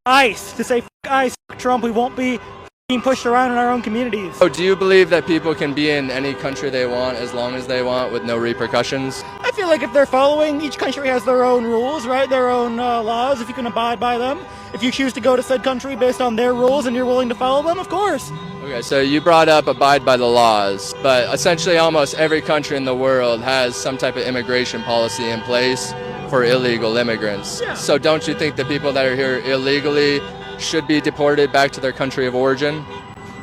ICE, to say ICE, Trump, we won't be being pushed around in our own communities. So do you believe that people can be in any country they want as long as they want with no repercussions? I feel like if they're following, each country has their own rules, right? Their own laws, if you can abide by them. If you choose to go to said country based on their rules and you're willing to follow them, of course. Okay, so you brought up abide by the laws, but essentially almost every country in the world has some type of immigration policy in place for illegal immigrants. Yeah. So don't you think the people that are here illegally should be deported back to their country of origin?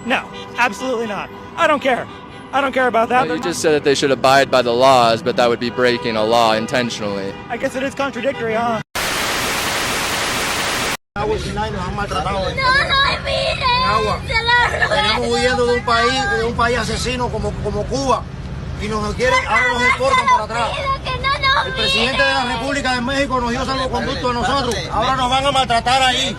No, absolutely not. I don't care. I don't care about that. Well, you just said that they should abide by the laws, but that would be breaking a law intentionally. I guess it is contradictory, huh? Agua sin aire, nos han maltratado. Veníamos huyendo de un país asesino como Cuba y nos quieren, ahora nos exportan para atrás. El presidente de la República de México nos dio salvoconducto a nosotros. Ahora nos van a maltratar ahí.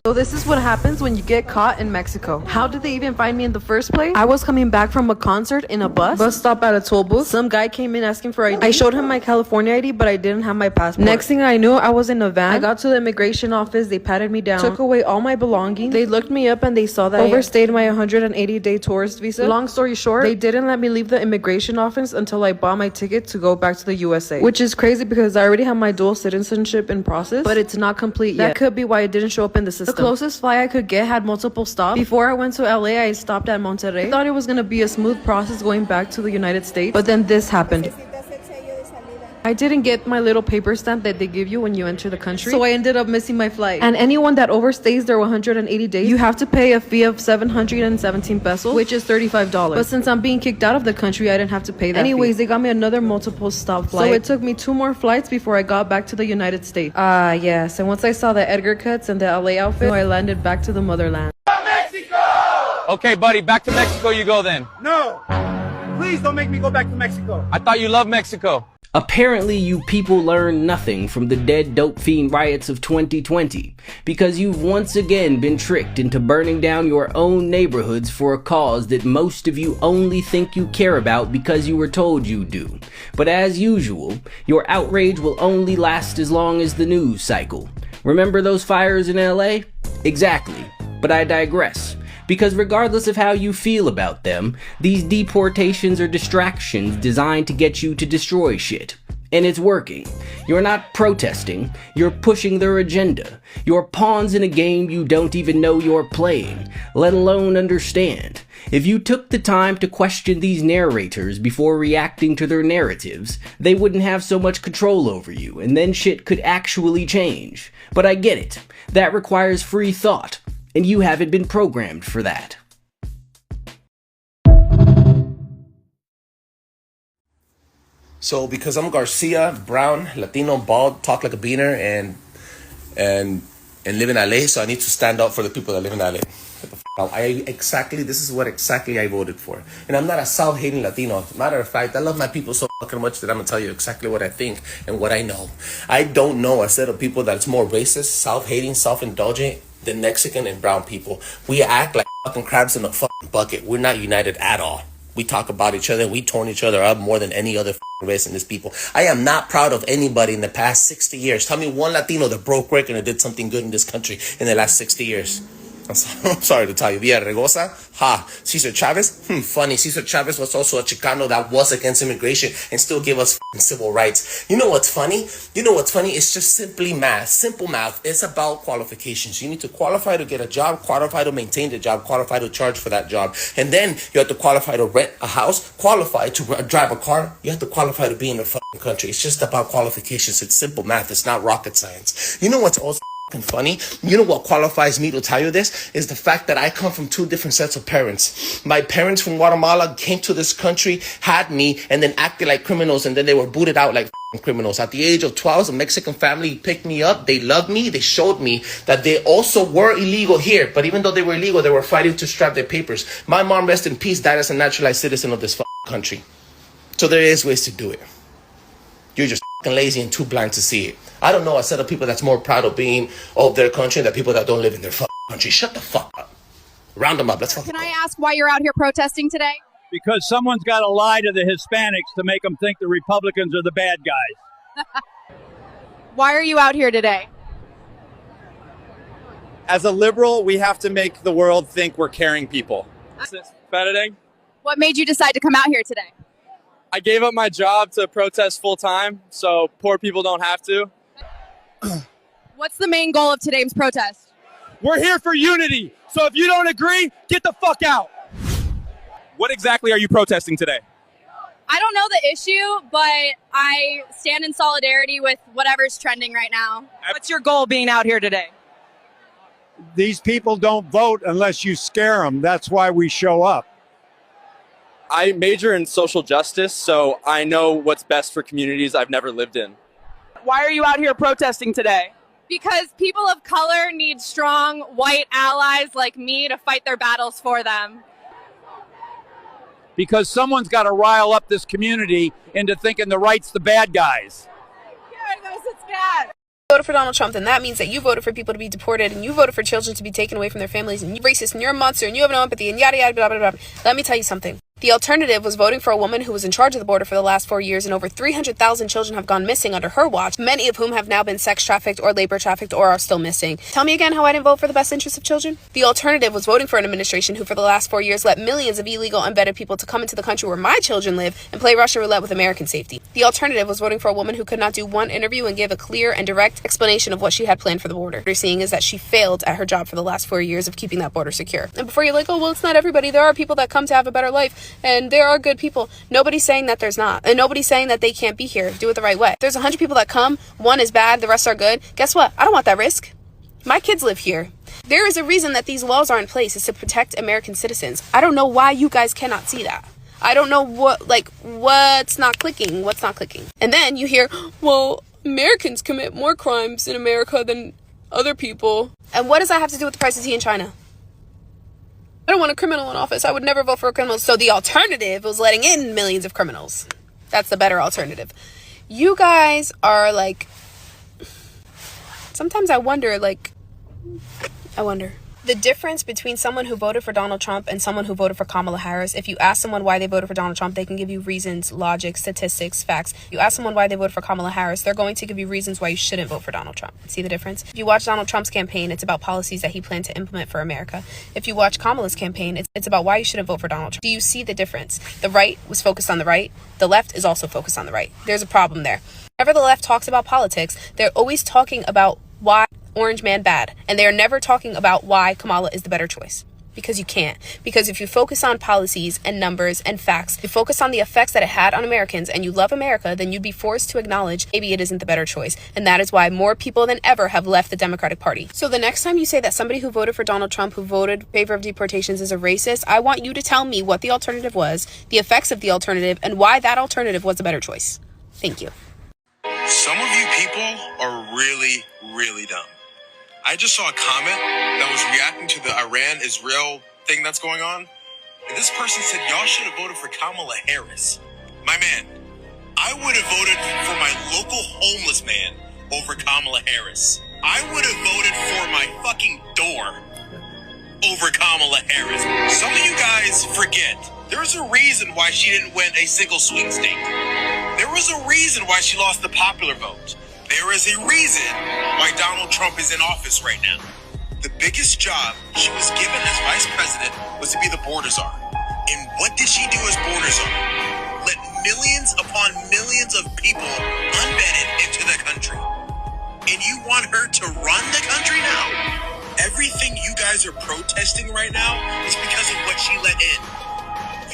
So this is what happens when you get caught in Mexico. How did they even find me in the first place? I was coming back from a concert in a bus stop at a toll booth. Some guy came in asking for ID. I showed him my California ID, but I didn't have my passport. Next thing I knew, I was in a van. I got to the immigration office. They patted me down, took away all my belongings. They looked me up and they saw that I overstayed my 180-day tourist visa. Long story short, they didn't let me leave the immigration office until I bought my ticket to go back to the USA, which is crazy because I already have my dual citizenship in process, but it's not complete yet. That could be why it didn't show up in the system. The closest flight I could get had multiple stops. Before I went to LA, I stopped at Monterrey. I thought it was going to be a smooth process going back to the United States, but then this happened. I didn't get my little paper stamp that they give you when you enter the country, so I ended up missing my flight. And anyone that overstays their 180 days, you have to pay a fee of 717 pesos, which is $35. But since I'm being kicked out of the country, I didn't have to pay that Anyways, they got me another multiple stop flight. So it took me 2 more flights before I got back to the United States. Yes. And once I saw the Edgar cuts and the LA outfit, I landed back to the motherland. Mexico! Okay, buddy, back to Mexico you go then. No! Please don't make me go back to Mexico. I thought you loved Mexico. Apparently you people learned nothing from the dead dope fiend riots of 2020, because you've once again been tricked into burning down your own neighborhoods for a cause that most of you only think you care about because you were told you do. But as usual, your outrage will only last as long as the news cycle. Remember those fires in LA? Exactly, but I digress. Because regardless of how you feel about them, these deportations are distractions designed to get you to destroy shit. And it's working. You're not protesting, you're pushing their agenda. You're pawns in a game you don't even know you're playing, let alone understand. If you took the time to question these narrators before reacting to their narratives, they wouldn't have so much control over you, and then shit could actually change. But I get it. That requires free thought. And you haven't been programmed for that. So because I'm Garcia, brown, Latino, bald, talk like a beaner, and live in LA, so I need to stand up for the people that live in LA. This is what exactly I voted for. And I'm not a South-hating Latino. Matter of fact, I love my people so fucking much that I'm gonna tell you exactly what I think and what I know. I don't know a set of people that's more racist, self-hating, self-indulgent than Mexican and brown people. We act like fucking crabs in a fucking bucket. We're not united at all. We talk about each other and we torn each other up more than any other race in this people. I am not proud of anybody in the past 60 years. Tell me one Latino that broke record and did something good in this country in the last 60 years. I'm sorry to tell you. Villaraigosa? Ha. Cesar Chavez? Funny. Cesar Chavez was also a Chicano that was against immigration and still gave us civil rights. You know what's funny? It's just simply math. Simple math. It's about qualifications. You need to qualify to get a job, qualify to maintain the job, qualify to charge for that job. And then you have to qualify to rent a house, qualify to drive a car. You have to qualify to be in the fucking country. It's just about qualifications. It's simple math. It's not rocket science. You know what's also funny? You know what qualifies me to tell you this? Is the fact that I come from 2 different sets of parents. My parents from Guatemala came to this country, had me, and then acted like criminals, and then they were booted out like criminals. At the age of 12, a Mexican family picked me up. They loved me. They showed me that they also were illegal here. But even though they were illegal, they were fighting to strap their papers. My mom, rest in peace, died as a naturalized citizen of this country. So there is ways to do it. You're just lazy and too blind to see it. I don't know a set of people that's more proud of being of their country than people that don't live in their country. Shut the fuck up. Round them up. Let's fucking Can I ask why you're out here protesting today? Because someone's got to lie to the Hispanics to make them think the Republicans are the bad guys. Why are you out here today? As a liberal, we have to make the world think we're caring people. Editing. What made you decide to come out here today? I gave up my job to protest full time, so poor people don't have to. What's the main goal of today's protest? We're here for unity, so if you don't agree, get the fuck out. What exactly are you protesting today? I don't know the issue, but I stand in solidarity with whatever's trending right now. What's your goal being out here today? These people don't vote unless you scare them. That's why we show up. I major in social justice, so I know what's best for communities I've never lived in. Why are you out here protesting today? Because people of color need strong white allies like me to fight their battles for them. Because someone's got to rile up this community into thinking the right's the bad guys. Voted for Donald Trump, then that means that you voted for people to be deported and you voted for children to be taken away from their families and you're racist and you're a monster and you have no empathy and yada yada blah blah blah. Let me tell you something. The alternative was voting for a woman who was in charge of the border for the last 4 years, and over 300,000 children have gone missing under her watch, many of whom have now been sex trafficked or labor trafficked or are still missing. Tell me again how I didn't vote for the best interests of children? The alternative was voting for an administration who for the last 4 years let millions of illegal unvetted people to come into the country where my children live and play Russian roulette with American safety. The alternative was voting for a woman who could not do one interview and give a clear and direct explanation of what she had planned for the border. What you're seeing is that she failed at her job for the last 4 years of keeping that border secure. And before you're like, oh, well, it's not everybody. There are people that come to have a better life, and there are good people. Nobody's saying that there's not. And nobody's saying that they can't be here. Do it the right way. If there's 100 people that come, one is bad, the rest are good. Guess what? I don't want that risk. My kids live here. There is a reason that these laws are in place, is to protect American citizens. I don't know why you guys cannot see that. I don't know what's not clicking. And then you hear, well, Americans commit more crimes in America than other people. And what does that have to do with the price of tea in China? I don't want a criminal in office. I would never vote for a criminal. So the alternative was letting in millions of criminals. That's the better alternative. You guys are like, sometimes I wonder. The difference between someone who voted for Donald Trump and someone who voted for Kamala Harris, if you ask someone why they voted for Donald Trump, they can give you reasons, logic, statistics, facts. If you ask someone why they voted for Kamala Harris, they're going to give you reasons why you shouldn't vote for Donald Trump. See the difference? If you watch Donald Trump's campaign, it's about policies that he planned to implement for America. If you watch Kamala's campaign, it's about why you shouldn't vote for Donald Trump. Do you see the difference? The right was focused on the right. The left is also focused on the right. There's a problem there. Whenever the left talks about politics, they're always talking about why Orange man bad, and they are never talking about why Kamala is the better choice. Because you can't. Because if you focus on policies and numbers and facts, you focus on the effects that it had on Americans, and you love America, then you'd be forced to acknowledge maybe it isn't the better choice. And that is why more people than ever have left the Democratic Party. So the next time you say that somebody who voted for Donald Trump, who voted in favor of deportations, is a racist, I want you to tell me what the alternative was, the effects of the alternative, and why that alternative was a better choice. Thank you. Some of you people are really, really dumb. I just saw a comment that was reacting to the Iran-Israel thing that's going on. And this person said, y'all should have voted for Kamala Harris. My man, I would have voted for my local homeless man over Kamala Harris. I would have voted for my fucking door over Kamala Harris. Some of you guys forget, there's a reason why she didn't win a single swing state. There was a reason why she lost the popular vote. There is a reason why Donald Trump is in office right now. The biggest job she was given as vice president was to be the border czar. And what did she do as border czar? Let millions upon millions of people unvetted into the country. And you want her to run the country now? Everything you guys are protesting right now is because of what she let in.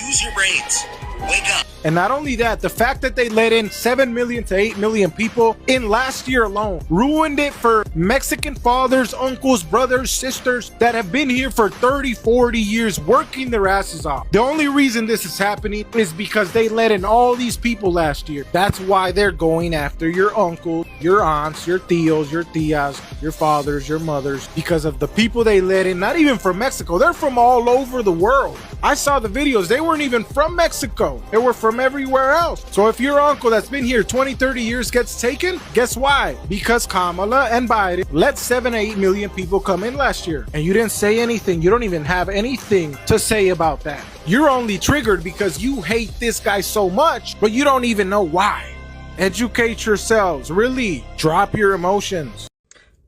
Use your brains. Wake up. And not only that, the fact that they let in 7 million to 8 million people in last year alone ruined it for Mexican fathers, uncles, brothers, sisters that have been here for 30, 40 years working their asses off. The only reason this is happening is because they let in all these people last year. That's why they're going after your uncles, your aunts, your tios, your tias, your fathers, your mothers, because of the people they let in, not even from Mexico. They're from all over the world. I saw the videos. They weren't even from Mexico. They were from everywhere else. So if your uncle that's been here 20, 30 years gets taken, guess why? Because Kamala and Biden let 7 to 8 million people come in last year. And you didn't say anything. You don't even have anything to say about that. You're only triggered because you hate this guy so much, but you don't even know why. Educate yourselves. Really, drop your emotions.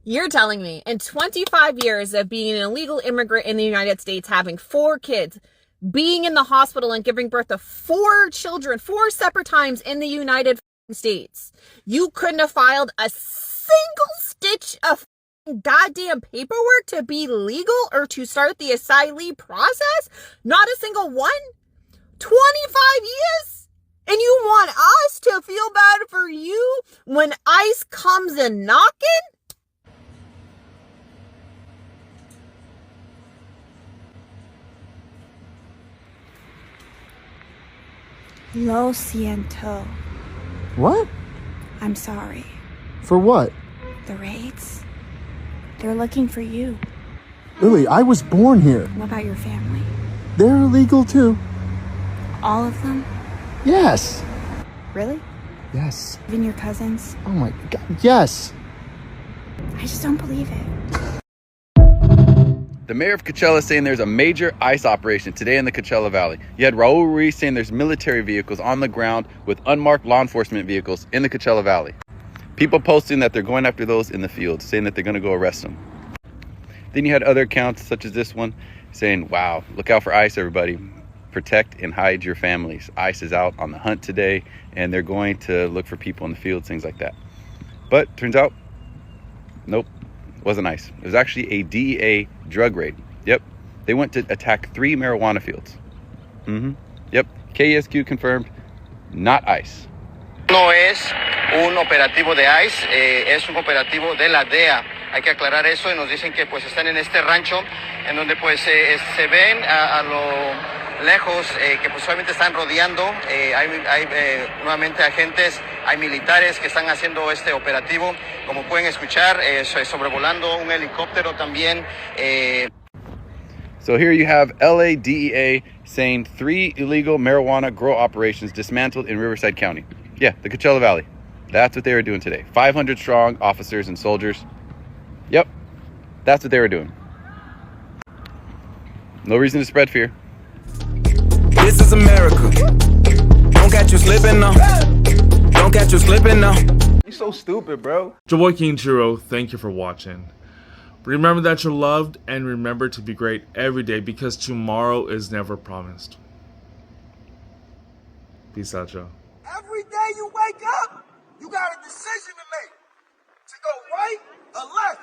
You're telling me in 25 years of being an illegal immigrant in the United States, having 4 kids, being in the hospital and giving birth to 4 children 4 separate times in the United States, you couldn't have filed a single stitch of goddamn paperwork to be legal or to start the asylee process? Not a single one? 25 years? And you want us to feel bad for you when ICE comes and knocking? Lo siento. What? I'm sorry. For what? The raids? They're looking for you. Lily, I was born here. What about your family? They're illegal too. All of them? Yes. Really? Yes. Even your cousins? Oh my God. Yes. I just don't believe it. The mayor of Coachella is saying there's a major ICE operation today in the Coachella Valley. You had Raul Ruiz saying there's military vehicles on the ground with unmarked law enforcement vehicles in the Coachella Valley. People posting that they're going after those in the field, saying that they're going to go arrest them. Then you had other accounts such as this one saying, wow, look out for ICE, everybody. Protect and hide your families. ICE is out on the hunt today, and they're going to look for people in the fields, things like that. But turns out, nope, it wasn't ICE. It was actually a DEA drug raid. Yep, they went to attack 3 marijuana fields. Yep, KSQ confirmed, not ICE. No es un operativo de ICE, es un operativo de la DEA. Hay que aclarar eso y nos dicen que pues están en este rancho en donde pues se ven a lo lejos que pues obviamente están rodeando. Hay nuevamente agentes, hay militares que están haciendo este operativo. Como pueden escuchar, sobrevolando un helicóptero también. So here you have LA DEA saying 3 illegal marijuana grow operations dismantled in Riverside County. Yeah, the Coachella Valley. That's what they were doing today. 500 strong officers and soldiers. Yep, that's what they were doing. No reason to spread fear. This is America. Don't catch you slipping now. Don't catch you slipping now. You're so stupid, bro. Your boy King Churro, thank you for watching. Remember that you're loved, and remember to be great every day because tomorrow is never promised. Peace out, y'all. Every day you wake up, you got a decision to make. To go right or left,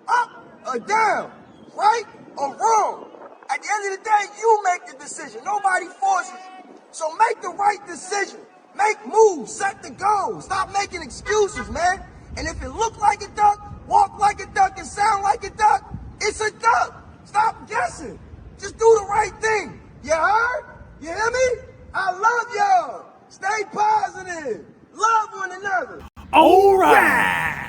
up or down, right or wrong. At the end of the day, you make the decision. Nobody forces you. So make the right decision. Make moves, set the goal. Stop making excuses, man. And if it look like a duck, walk like a duck, and sound like a duck, it's a duck. Stop guessing. Just do the right thing. You heard? You hear me? I love y'all. Stay positive. Love one another. All right.